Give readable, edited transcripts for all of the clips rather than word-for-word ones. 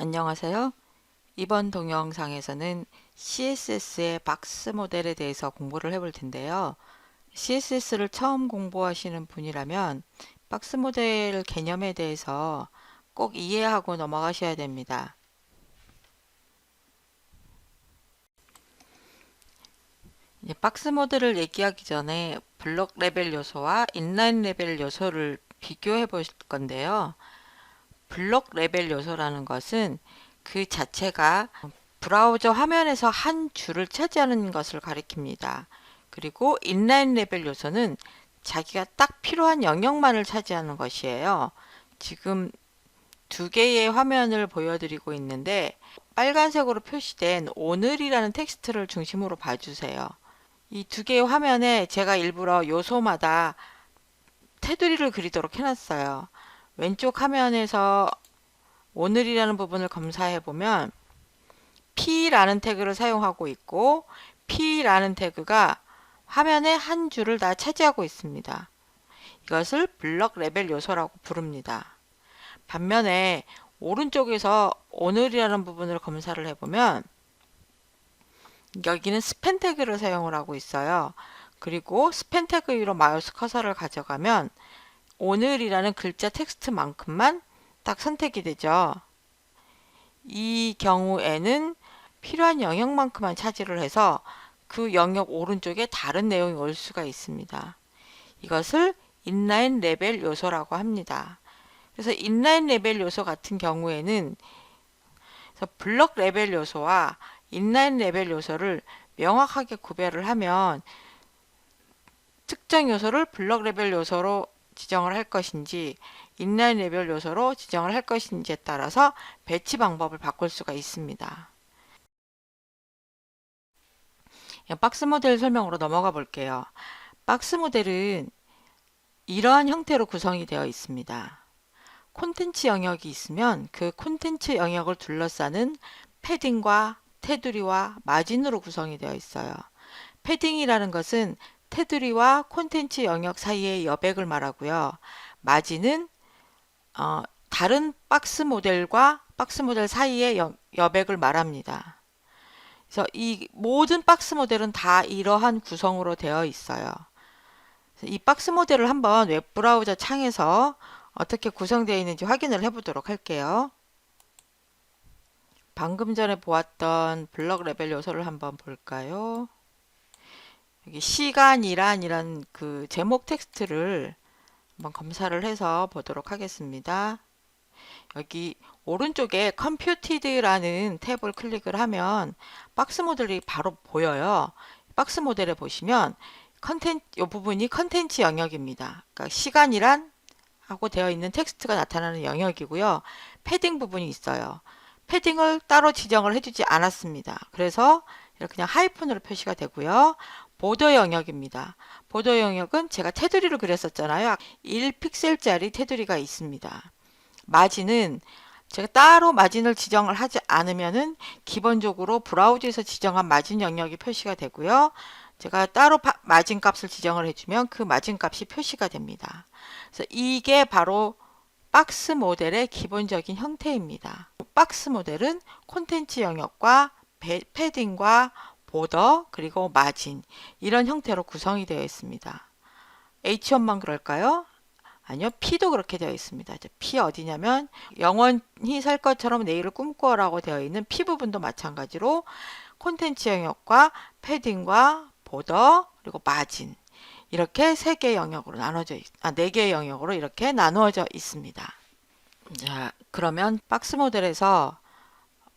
안녕하세요. 이번 동영상에서는 CSS의 박스 모델에 대해서 공부를 해볼 텐데요. CSS를 처음 공부하시는 분이라면 박스 모델 개념에 대해서 꼭 이해하고 넘어가셔야 됩니다. 이제 박스 모델을 얘기하기 전에 블록 레벨 요소와 인라인 레벨 요소를 비교해 보실 건데요. 블록 레벨 요소라는 것은 그 자체가 브라우저 화면에서 한 줄을 차지하는 것을 가리킵니다. 그리고 인라인 레벨 요소는 자기가 딱 필요한 영역만을 차지하는 것이에요. 지금 두 개의 화면을 보여드리고 있는데 빨간색으로 표시된 오늘이라는 텍스트를 중심으로 봐주세요. 이 두 개의 화면에 제가 일부러 요소마다 테두리를 그리도록 해놨어요. 왼쪽 화면에서 오늘이라는 부분을 검사해 보면 P라는 태그를 사용하고 있고 P라는 태그가 화면의 한 줄을 다 차지하고 있습니다. 이것을 블럭 레벨 요소라고 부릅니다. 반면에 오른쪽에서 오늘이라는 부분을 검사를 해보면 여기는 스팬 태그를 사용을 하고 있어요. 그리고 스팬 태그 위로 마우스 커서를 가져가면 오늘이라는 글자 텍스트만큼만 딱 선택이 되죠. 이 경우에는 필요한 영역만큼만 차지를 해서 그 영역 오른쪽에 다른 내용이 올 수가 있습니다. 이것을 인라인 레벨 요소라고 합니다. 그래서 인라인 레벨 요소 같은 경우에는 블럭 레벨 요소와 인라인 레벨 요소를 명확하게 구별을 하면 특정 요소를 블럭 레벨 요소로 지정을 할 것인지 인라인 레벨 요소로 지정을 할 것인지에 따라서 배치 방법을 바꿀 수가 있습니다. 박스 모델 설명으로 넘어가 볼게요. 박스 모델은 이러한 형태로 구성이 되어 있습니다. 콘텐츠 영역이 있으면 그 콘텐츠 영역을 둘러싸는 패딩과 테두리와 마진으로 구성이 되어 있어요. 패딩이라는 것은 테두리와 콘텐츠 영역 사이의 여백을 말하고요. 마진은 다른 박스 모델과 박스 모델 사이의 여백을 말합니다. 그래서 이 모든 박스 모델은 다 이러한 구성으로 되어 있어요. 이 박스 모델을 한번 웹브라우저 창에서 어떻게 구성되어 있는지 확인을 해보도록 할게요. 방금 전에 보았던 블럭 레벨 요소를 한번 볼까요? 여기 시간이란 그 제목 텍스트를 한번 검사를 해서 보도록 하겠습니다. 여기 오른쪽에 컴퓨티드라는 탭을 클릭을 하면 박스 모델이 바로 보여요. 박스 모델에 보시면 이 부분이 컨텐츠 영역입니다. 그러니까 시간이란 하고 되어 있는 텍스트가 나타나는 영역이고요. 패딩 부분이 있어요. 패딩을 따로 지정을 해주지 않았습니다. 그래서 이렇게 그냥 하이픈으로 표시가 되고요. 보더 영역입니다. 보더 영역은 제가 테두리를 그렸었잖아요. 1픽셀짜리 테두리가 있습니다. 마진은 제가 따로 마진을 지정을 하지 않으면은 기본적으로 브라우저에서 지정한 마진 영역이 표시가 되고요. 제가 따로 마진 값을 지정을 해주면 그 마진 값이 표시가 됩니다. 그래서 이게 바로 박스 모델의 기본적인 형태입니다. 박스 모델은 콘텐츠 영역과 패딩과 보더 그리고 마진 이런 형태로 구성이 되어 있습니다. H1만 그럴까요? 아니요, P도 그렇게 되어 있습니다. P 어디냐면 영원히 살 것처럼 내일을 꿈꿔라고 되어 있는 P 부분도 마찬가지로 콘텐츠 영역과 패딩과 보더 그리고 마진 이렇게 세 개의 영역으로 네 개의 영역으로 이렇게 나누어져 있습니다. 자, 그러면 박스 모델에서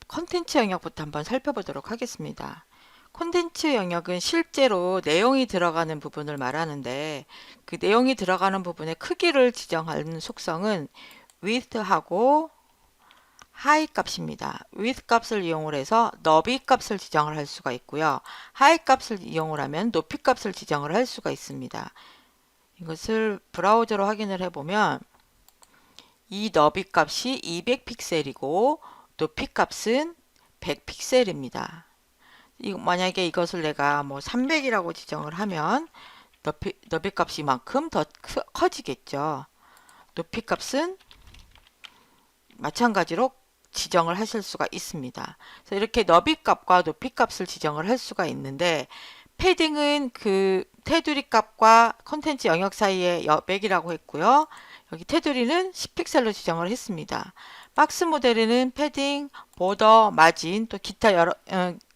콘텐츠 영역부터 한번 살펴보도록 하겠습니다. 콘텐츠 영역은 실제로 내용이 들어가는 부분을 말하는데 그 내용이 들어가는 부분의 크기를 지정하는 속성은 width하고 height 값입니다. width 값을 이용을 해서 너비 값을 지정을 할 수가 있고요. height 값을 이용을 하면 높이 값을 지정을 할 수가 있습니다. 이것을 브라우저로 확인을 해보면 이 너비 값이 200픽셀이고 높이 값은 100픽셀입니다. 만약에 이것을 내가 뭐 300이라고 지정을 하면 너비 값이 이만큼 더 커지겠죠. 높이 값은 마찬가지로 지정을 하실 수가 있습니다. 그래서 이렇게 너비 값과 높이 값을 지정을 할 수가 있는데, 패딩은 그 테두리 값과 컨텐츠 영역 사이의 여백이라고 했고요. 여기 테두리는 10픽셀로 지정을 했습니다. 박스 모델에는 패딩, 보더, 마진, 또 기타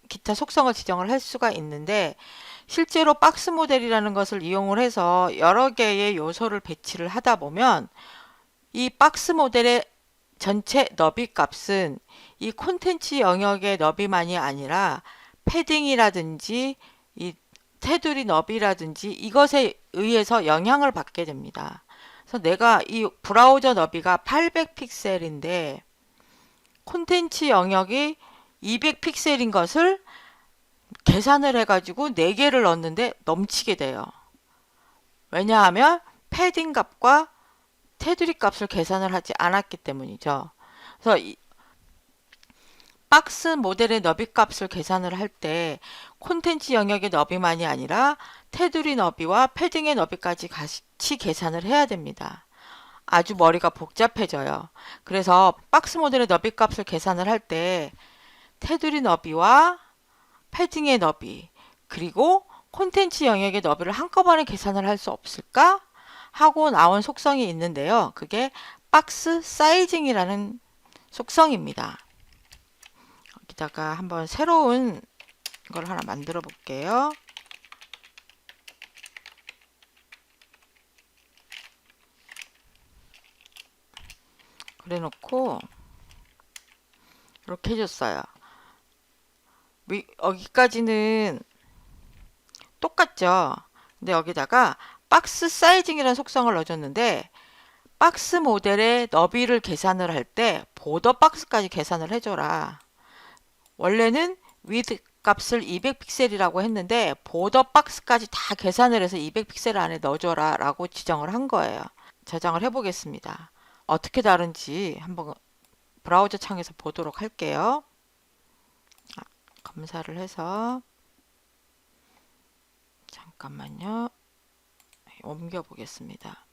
기타 속성을 지정을 할 수가 있는데, 실제로 박스 모델이라는 것을 이용을 해서 여러 개의 요소를 배치를 하다 보면 이 박스 모델의 전체 너비 값은 이 콘텐츠 영역의 너비만이 아니라 패딩이라든지 이 테두리 너비라든지 이것에 의해서 영향을 받게 됩니다. 그래서 내가 이 브라우저 너비가 800픽셀인데 콘텐츠 영역이 200픽셀인 것을 계산을 해가지고 4개를 넣었는데 넘치게 돼요. 왜냐하면 패딩 값과 테두리 값을 계산을 하지 않았기 때문이죠. 그래서 이 박스 모델의 너비 값을 계산을 할 때 콘텐츠 영역의 너비만이 아니라 테두리 너비와 패딩의 너비까지 같이 계산을 해야 됩니다. 아주 머리가 복잡해져요. 그래서 박스 모델의 너비 값을 계산을 할 때 테두리 너비와 패딩의 너비 그리고 콘텐츠 영역의 너비를 한꺼번에 계산을 할 수 없을까? 하고 나온 속성이 있는데요. 그게 박스 사이징이라는 속성입니다. 여기다가 한번 새로운 걸 하나 만들어 볼게요. 그래 놓고 이렇게 해줬어요. 여기까지는 똑같죠. 근데 여기다가 박스 사이징이라는 속성을 넣어줬는데 박스 모델의 너비를 계산을 할 때 보더 박스까지 계산을 해줘라. 원래는 위드 값을 200픽셀이라고 했는데 보더 박스까지 다 계산을 해서 200픽셀 안에 넣어줘라 라고 지정을 한 거예요. 저장을 해보겠습니다. 어떻게 다른지 한번 브라우저 창에서 보도록 할게요. 검사를 해서 잠깐만요. 옮겨 보겠습니다.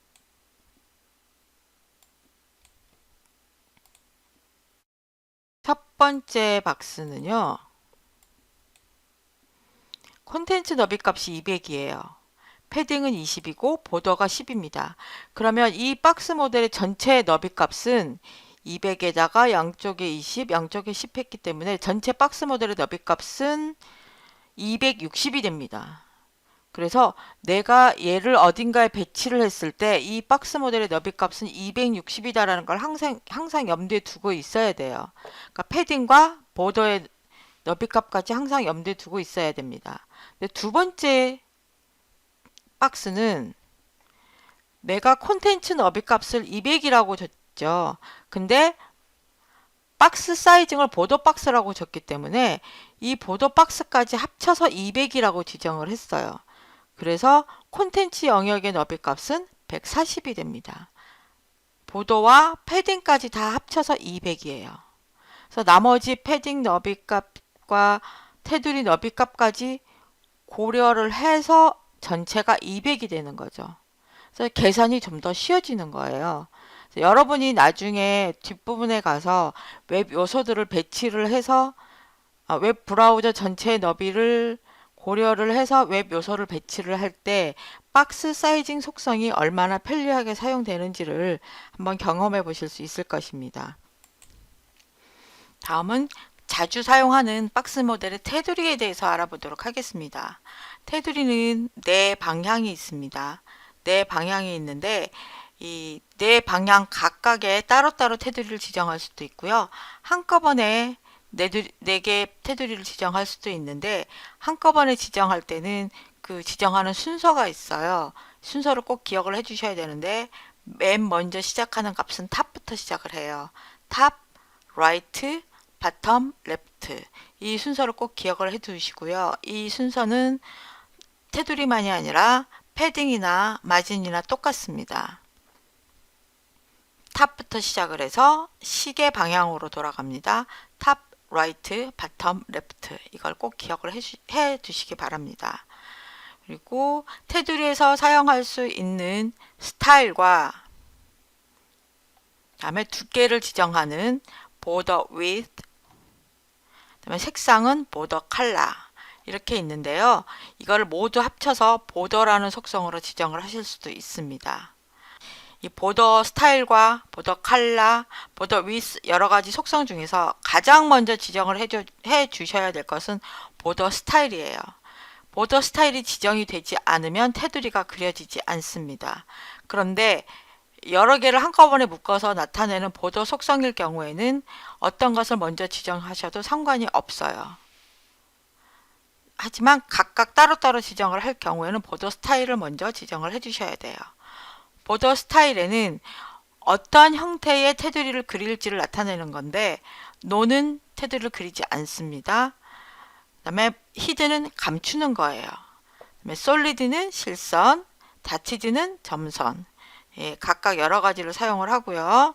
첫 번째 박스는요. 콘텐츠 너비 값이 200이에요. 패딩은 20이고 보더가 10입니다. 그러면 이 박스 모델의 전체 너비 값은 200에다가 양쪽에 20, 양쪽에 10 했기 때문에 전체 박스 모델의 너비 값은 260이 됩니다. 그래서 내가 얘를 어딘가에 배치를 했을 때 이 박스 모델의 너비 값은 260이다라는 걸 항상 염두에 두고 있어야 돼요. 그러니까 패딩과 보더의 너비 값까지 항상 염두에 두고 있어야 됩니다. 근데 두 번째 박스는 내가 콘텐츠 너비 값을 200이라고 줬죠. 근데 박스 사이징을 보더 박스라고 줬기 때문에 이 보더 박스까지 합쳐서 200이라고 지정을 했어요. 그래서 콘텐츠 영역의 너비 값은 140이 됩니다. 보더와 패딩까지 다 합쳐서 200이에요. 그래서 나머지 패딩 너비 값과 테두리 너비 값까지 고려를 해서 전체가 200이 되는 거죠. 그래서 계산이 좀 더 쉬워지는 거예요. 여러분이 나중에 뒷부분에 가서 웹 요소들을 배치를 해서 웹 브라우저 전체의 너비를 고려를 해서 웹 요소를 배치를 할 때 박스 사이징 속성이 얼마나 편리하게 사용되는지를 한번 경험해 보실 수 있을 것입니다. 다음은 자주 사용하는 박스 모델의 테두리에 대해서 알아보도록 하겠습니다. 테두리는 네 방향이 있습니다. 네 방향이 있는데 이 네 방향 각각에 따로따로 테두리를 지정할 수도 있고요. 한꺼번에 네 개의 테두리를 지정할 수도 있는데 한꺼번에 지정할 때는 그 지정하는 순서가 있어요. 순서를 꼭 기억을 해 주셔야 되는데 맨 먼저 시작하는 값은 탑부터 시작을 해요. 탑, 라이트, 바텀, 레프트 이 순서를 꼭 기억을 해 두시고요. 이 순서는 테두리만이 아니라 패딩이나 마진이나 똑같습니다. 탑부터 시작을 해서 시계 방향으로 돌아갑니다. 탑, 라이트, 바텀, 레프트 이걸 꼭 기억을 해 두시기 바랍니다. 그리고 테두리에서 사용할 수 있는 스타일과 다음에 두께를 지정하는 border width, 그다음에 색상은 border color 이렇게 있는데요. 이거를 모두 합쳐서 border라는 속성으로 지정을 하실 수도 있습니다. 이 보더 스타일과 보더 컬러, 보더 위스 여러 가지 속성 중에서 가장 먼저 지정을 해 주셔야 될 것은 보더 스타일이에요. 보더 스타일이 지정이 되지 않으면 테두리가 그려지지 않습니다. 그런데 여러 개를 한꺼번에 묶어서 나타내는 보더 속성일 경우에는 어떤 것을 먼저 지정하셔도 상관이 없어요. 하지만 각각 따로따로 지정을 할 경우에는 보더 스타일을 먼저 지정을 해 주셔야 돼요. 보더 스타일에는 어떠한 형태의 테두리를 그릴지를 나타내는 건데 노는 테두리를 그리지 않습니다. 그 다음에 히드는 감추는 거예요. 그다음에 솔리드는 실선, 다티드는 점선. 예, 각각 여러 가지를 사용을 하고요.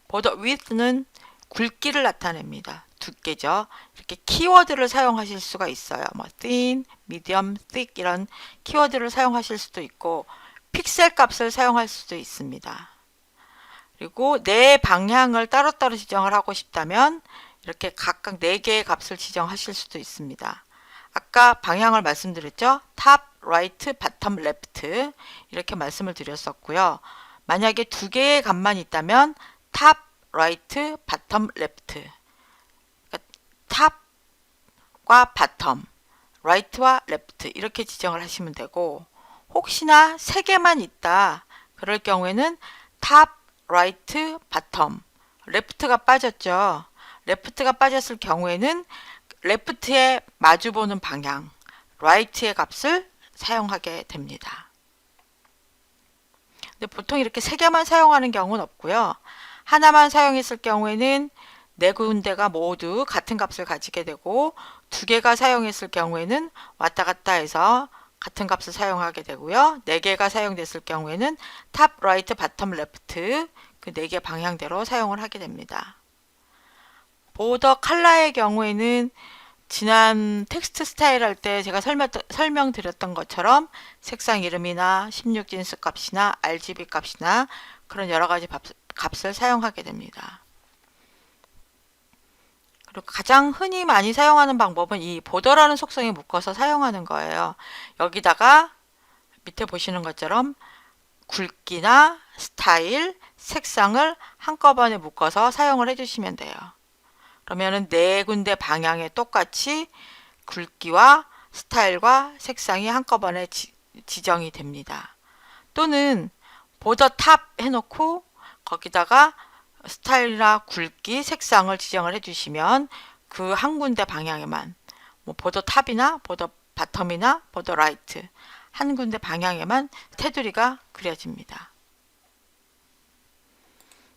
보더 위드는 굵기를 나타냅니다. 두께죠. 이렇게 키워드를 사용하실 수가 있어요. 뭐 thin, medium, thick 이런 키워드를 사용하실 수도 있고 픽셀 값을 사용할 수도 있습니다. 그리고 내 방향을 따로따로 지정을 하고 싶다면 이렇게 각각 4개의 값을 지정하실 수도 있습니다. 아까 방향을 말씀드렸죠? 탑, 라이트, 바텀, 레프트 이렇게 말씀을 드렸었고요. 만약에 2개의 값만 있다면 탑, 라이트, 바텀, 레프트 그러니까 탑과 바텀, 라이트와 레프트 이렇게 지정을 하시면 되고 혹시나 3개만 있다 그럴 경우에는 탑, 라이트, 바텀 레프트가 빠졌죠. 레프트가 빠졌을 경우에는 레프트에 마주보는 방향 라이트의 값을 사용하게 됩니다. 근데 보통 이렇게 3개만 사용하는 경우는 없고요. 하나만 사용했을 경우에는 4군데가 모두 같은 값을 가지게 되고 2개가 사용했을 경우에는 왔다 갔다 해서 같은 값을 사용하게 되고요. 4개가 사용됐을 경우에는 탑, 라이트, 바텀, 레프트 그 4개 방향대로 사용을 하게 됩니다. 보더 컬러의 경우에는 지난 텍스트 스타일 할 때 제가 설명드렸던 것처럼 색상 이름이나 16진수 값이나 RGB 값이나 그런 여러 가지 값을 사용하게 됩니다. 그리고 가장 흔히 많이 사용하는 방법은 이 보더라는 속성에 묶어서 사용하는 거예요. 여기다가 밑에 보시는 것처럼 굵기나 스타일, 색상을 한꺼번에 묶어서 사용을 해주시면 돼요. 그러면은 4군데 방향에 똑같이 굵기와 스타일과 색상이 한꺼번에 지정이 됩니다. 또는 보더 탑 해놓고 거기다가 스타일이나 굵기, 색상을 지정을 해주시면 그 한 군데 방향에만 뭐 보더 탑이나 보더 바텀이나 보더 라이트 한 군데 방향에만 테두리가 그려집니다.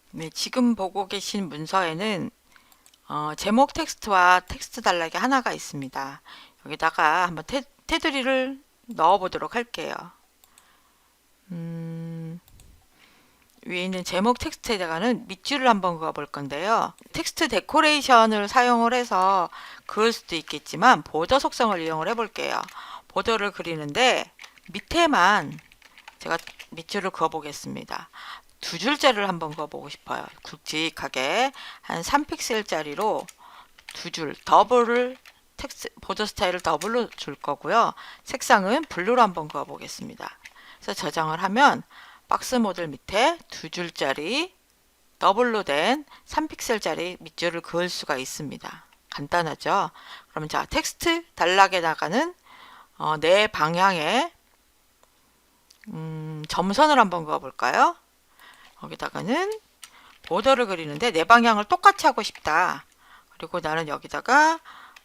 네, 지금 보고 계신 문서에는 제목 텍스트와 텍스트 단락이 하나가 있습니다. 여기다가 한번 테두리를 넣어 보도록 할게요. 위에 있는 제목 텍스트에다가는 밑줄을 한번 그어 볼 건데요. 텍스트 데코레이션을 사용을 해서 그을 수도 있겠지만 보더 속성을 이용을 해 볼게요. 보더를 그리는데 밑에만 제가 밑줄을 그어 보겠습니다. 2줄짜리를 한번 그어 보고 싶어요. 굵직하게 한 3픽셀짜리로 2줄 더블을 보더 스타일을 더블로 줄 거고요. 색상은 블루로 한번 그어 보겠습니다. 그래서 저장을 하면 박스 모델 밑에 2줄짜리 더블로 된 3픽셀짜리 밑줄을 그을 수가 있습니다. 간단하죠? 그러면 자 텍스트 단락에다가는 내 방향에 점선을 한번 그어 볼까요? 여기다가는 보더를 그리는데 내 방향을 똑같이 하고 싶다. 그리고 나는 여기다가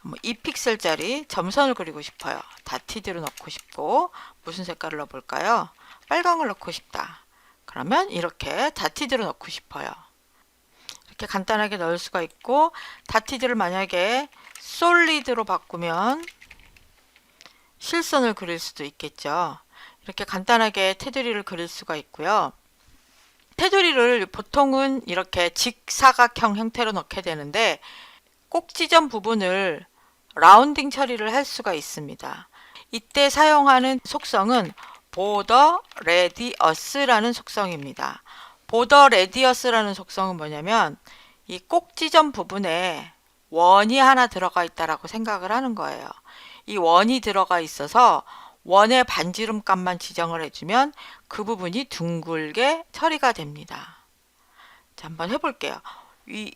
2픽셀짜리 점선을 그리고 싶어요. 다티드로 넣고 싶고 무슨 색깔을 넣어볼까요? 빨강을 넣고 싶다. 그러면 이렇게 다티드로 넣고 싶어요. 이렇게 간단하게 넣을 수가 있고 다티드를 만약에 솔리드로 바꾸면 실선을 그릴 수도 있겠죠. 이렇게 간단하게 테두리를 그릴 수가 있고요. 테두리를 보통은 이렇게 직사각형 형태로 넣게 되는데 꼭지점 부분을 라운딩 처리를 할 수가 있습니다. 이때 사용하는 속성은 border radius라는 속성입니다. border radius라는 속성은 뭐냐면 이 꼭지점 부분에 원이 하나 들어가 있다라고 생각을 하는 거예요. 이 원이 들어가 있어서 원의 반지름 값만 지정을 해주면 그 부분이 둥글게 처리가 됩니다. 자, 한번 해볼게요. 이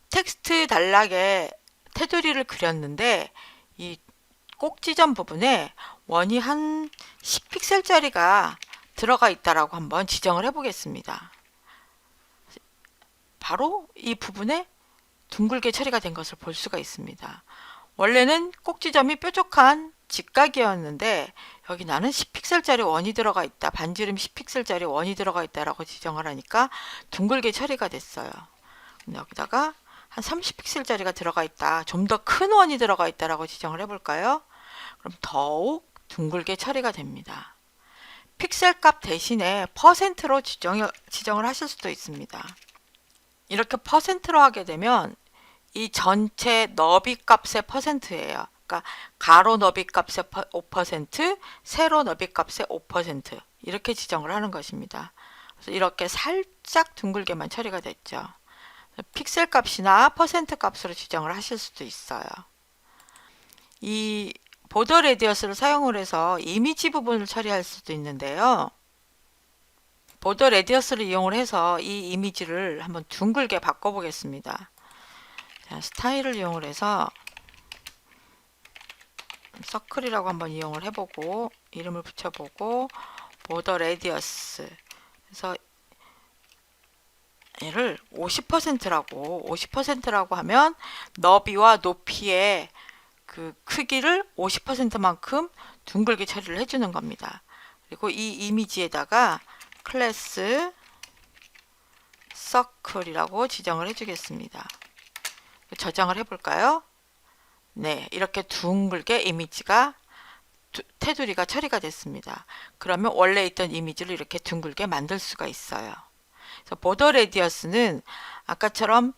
텍스트 단락에 테두리를 그렸는데 이 꼭지점 부분에 원이 한 10픽셀짜리가 들어가 있다라고 한번 지정을 해보겠습니다. 바로 이 부분에 둥글게 처리가 된 것을 볼 수가 있습니다. 원래는 꼭지점이 뾰족한 직각이었는데 여기 나는 10픽셀짜리 원이 들어가 있다, 반지름 10픽셀짜리 원이 들어가 있다라고 지정을 하니까 둥글게 처리가 됐어요. 여기다가 한 30픽셀짜리가 들어가 있다, 좀 더 큰 원이 들어가 있다라고 지정을 해볼까요? 그럼 더욱 둥글게 처리가 됩니다. 픽셀 값 대신에 퍼센트로 지정을 하실 수도 있습니다. 이렇게 퍼센트로 하게 되면 이 전체 너비 값의 퍼센트예요. 그러니까 가로 너비 값의 5%, 세로 너비 값의 5% 이렇게 지정을 하는 것입니다. 그래서 이렇게 살짝 둥글게만 처리가 됐죠. 픽셀 값이나 퍼센트 값으로 지정을 하실 수도 있어요. 이 보더 레디어스를 사용을 해서 이미지 부분을 처리할 수도 있는데요. 보더 레디어스를 이용을 해서 이 이미지를 한번 둥글게 바꿔보겠습니다. 자, 스타일을 이용을 해서 서클이라고 한번 이용을 해보고 이름을 붙여보고 보더 레디어스 그래서 얘를 50%라고 하면 너비와 높이의 그 크기를 50%만큼 둥글게 처리를 해주는 겁니다. 그리고 이 이미지에다가 클래스 서클이라고 지정을 해주겠습니다. 저장을 해볼까요? 네, 이렇게 둥글게 이미지가 테두리가 처리가 됐습니다. 그러면 원래 있던 이미지를 이렇게 둥글게 만들 수가 있어요. 그래서 보더 레디어스는 아까처럼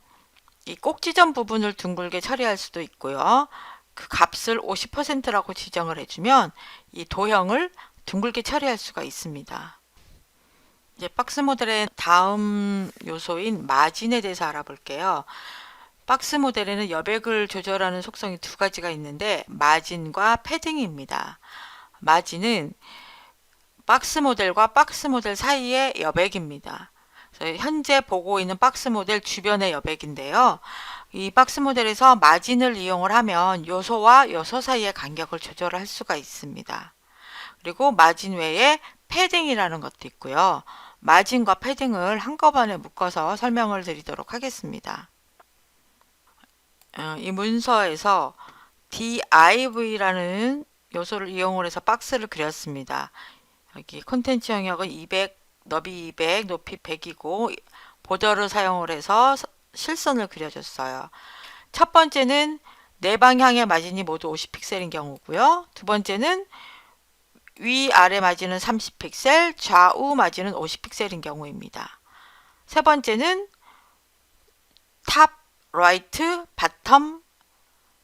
이 꼭지점 부분을 둥글게 처리할 수도 있고요. 그 값을 50%라고 지정을 해주면 이 도형을 둥글게 처리할 수가 있습니다. 이제 박스 모델의 다음 요소인 마진에 대해서 알아볼게요. 박스 모델에는 여백을 조절하는 속성이 두 가지가 있는데 마진과 패딩입니다. 마진은 박스 모델과 박스 모델 사이의 여백입니다. 현재 보고 있는 박스 모델 주변의 여백인데요. 이 박스 모델에서 마진을 이용을 하면 요소와 요소 사이의 간격을 조절할 수가 있습니다. 그리고 마진 외에 패딩이라는 것도 있고요. 마진과 패딩을 한꺼번에 묶어서 설명을 드리도록 하겠습니다. 이 문서에서 div라는 요소를 이용을 해서 박스를 그렸습니다. 여기 콘텐츠 영역은 200, 너비 200, 높이 100이고 보더를 사용을 해서 실선을 그려줬어요. 첫 번째는 네 방향의 마진이 모두 50픽셀인 경우고요. 두 번째는 위아래 마진은 30픽셀, 좌우 마진은 50픽셀인 경우입니다. 세 번째는 탑, 라이트, 바텀,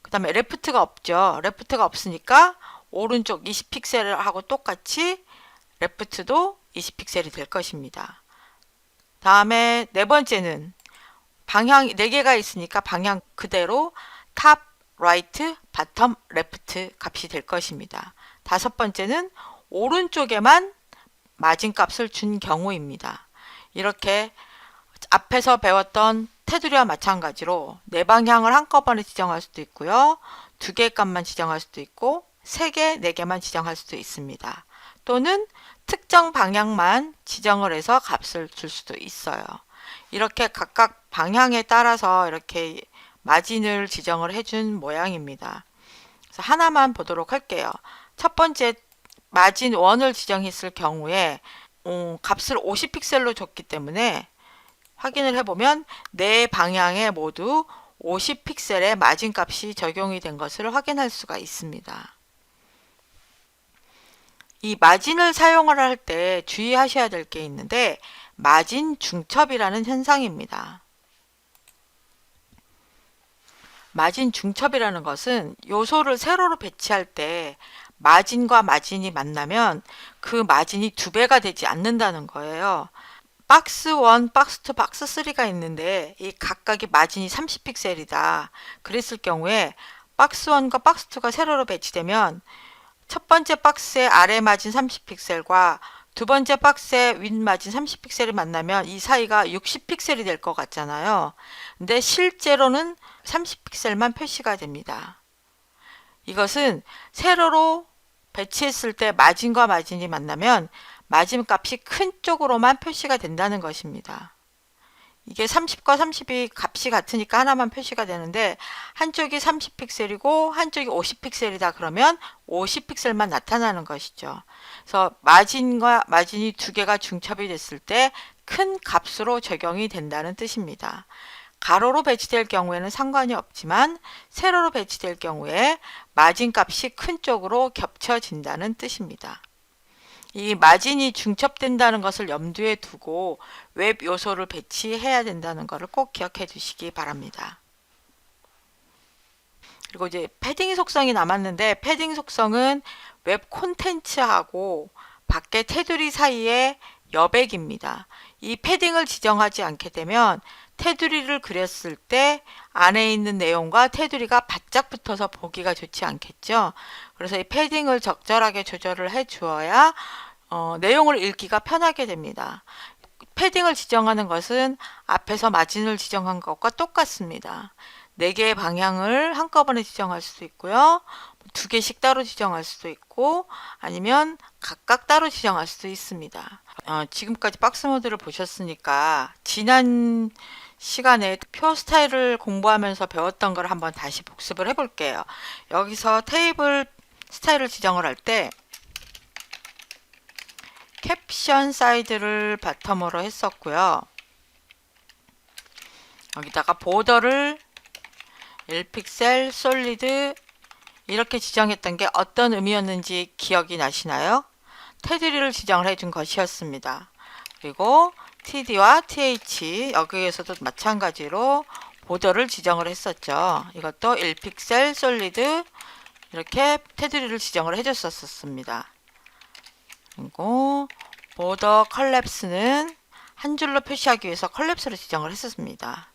그 다음에 레프트가 없죠. 레프트가 없으니까 오른쪽 20픽셀하고 똑같이 레프트도 20픽셀이 될 것입니다. 다음에 네 번째는 방향 4개가 있으니까 방향 그대로 탑, 라이트, 바텀, 레프트 값이 될 것입니다. 다섯 번째는 오른쪽에만 마진 값을 준 경우입니다. 이렇게 앞에서 배웠던 테두리와 마찬가지로 네 방향을 한꺼번에 지정할 수도 있고요. 2개 값만 지정할 수도 있고 3개, 4개만 지정할 수도 있습니다. 또는 특정 방향만 지정을 해서 값을 줄 수도 있어요. 이렇게 각각 방향에 따라서 이렇게 마진을 지정을 해준 모양입니다. 그래서 하나만 보도록 할게요. 첫 번째 마진 1을 지정했을 경우에 값을 50픽셀로 줬기 때문에 확인을 해보면 네 방향에 모두 50픽셀의 마진 값이 적용이 된 것을 확인할 수가 있습니다. 이 마진을 사용을 할 때 주의하셔야 될 게 있는데 마진 중첩이라는 현상입니다. 마진 중첩이라는 것은 요소를 세로로 배치할 때 마진과 마진이 만나면 그 마진이 2배가 되지 않는다는 거예요. 박스 1, 박스 2, 박스 3가 있는데 이 각각의 마진이 30픽셀이다. 그랬을 경우에 박스 1과 박스 2가 세로로 배치되면 첫 번째 박스의 아래 마진 30픽셀과 두 번째 박스의 윗 마진 30픽셀이 만나면 이 사이가 60픽셀이 될 것 같잖아요. 근데 실제로는 30픽셀만 표시가 됩니다. 이것은 세로로 배치했을 때 마진과 마진이 만나면 마진 값이 큰 쪽으로만 표시가 된다는 것입니다. 이게 30과 30이 값이 같으니까 하나만 표시가 되는데 한쪽이 30픽셀이고 한쪽이 50픽셀이다 그러면 50픽셀만 나타나는 것이죠. 그래서 마진과 마진이 두 개가 중첩이 됐을 때 큰 값으로 적용이 된다는 뜻입니다. 가로로 배치될 경우에는 상관이 없지만 세로로 배치될 경우에 마진 값이 큰 쪽으로 겹쳐진다는 뜻입니다. 이 마진이 중첩된다는 것을 염두에 두고 웹 요소를 배치해야 된다는 것을 꼭 기억해 두시기 바랍니다. 그리고 이제 패딩 속성이 남았는데 패딩 속성은 웹 콘텐츠하고 밖에 테두리 사이의 여백입니다. 이 패딩을 지정하지 않게 되면 테두리를 그렸을 때 안에 있는 내용과 테두리가 바짝 붙어서 보기가 좋지 않겠죠. 그래서 이 패딩을 적절하게 조절을 해 주어야 내용을 읽기가 편하게 됩니다. 패딩을 지정하는 것은 앞에서 마진을 지정한 것과 똑같습니다. 4개의 방향을 한꺼번에 지정할 수도 있고요. 2개씩 따로 지정할 수도 있고 아니면 각각 따로 지정할 수도 있습니다. 지금까지 박스 모드를 보셨으니까 지난 시간에 표 스타일을 공부하면서 배웠던 걸 한번 다시 복습을 해볼게요. 여기서 테이블 스타일을 지정을 할 때 캡션 사이드를 바텀으로 했었고요. 여기다가 보더를 1픽셀 솔리드 이렇게 지정했던 게 어떤 의미였는지 기억이 나시나요? 테두리를 지정을 해준 것이었습니다. 그리고 TD와 TH 여기에서도 마찬가지로 보더를 지정을 했었죠. 이것도 1픽셀 솔리드 이렇게 테두리를 지정을 해줬었습니다. 그리고 보더 컬랩스는 한 줄로 표시하기 위해서 컬랩스를 지정을 했었습니다.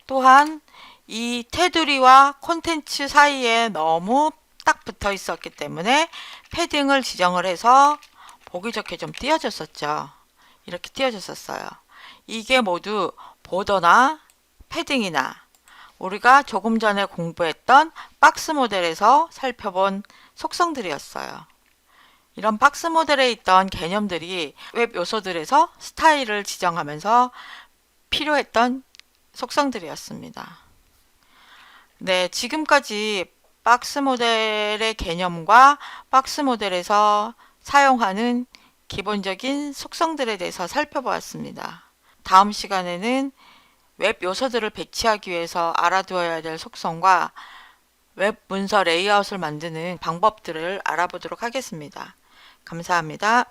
또한 이 테두리와 콘텐츠 사이에 너무 딱 붙어 있었기 때문에 패딩을 지정을 해서 보기 좋게 좀 띄워줬었죠. 이렇게 띄워줬었어요. 이게 모두 보더나 패딩이나 우리가 조금 전에 공부했던 박스 모델에서 살펴본 속성들이었어요. 이런 박스 모델에 있던 개념들이 웹 요소들에서 스타일을 지정하면서 필요했던 속성들이었습니다. 네, 지금까지 박스 모델의 개념과 박스 모델에서 사용하는 기본적인 속성들에 대해서 살펴보았습니다. 다음 시간에는 웹 요소들을 배치하기 위해서 알아두어야 될 속성과 웹 문서 레이아웃을 만드는 방법들을 알아보도록 하겠습니다. 감사합니다.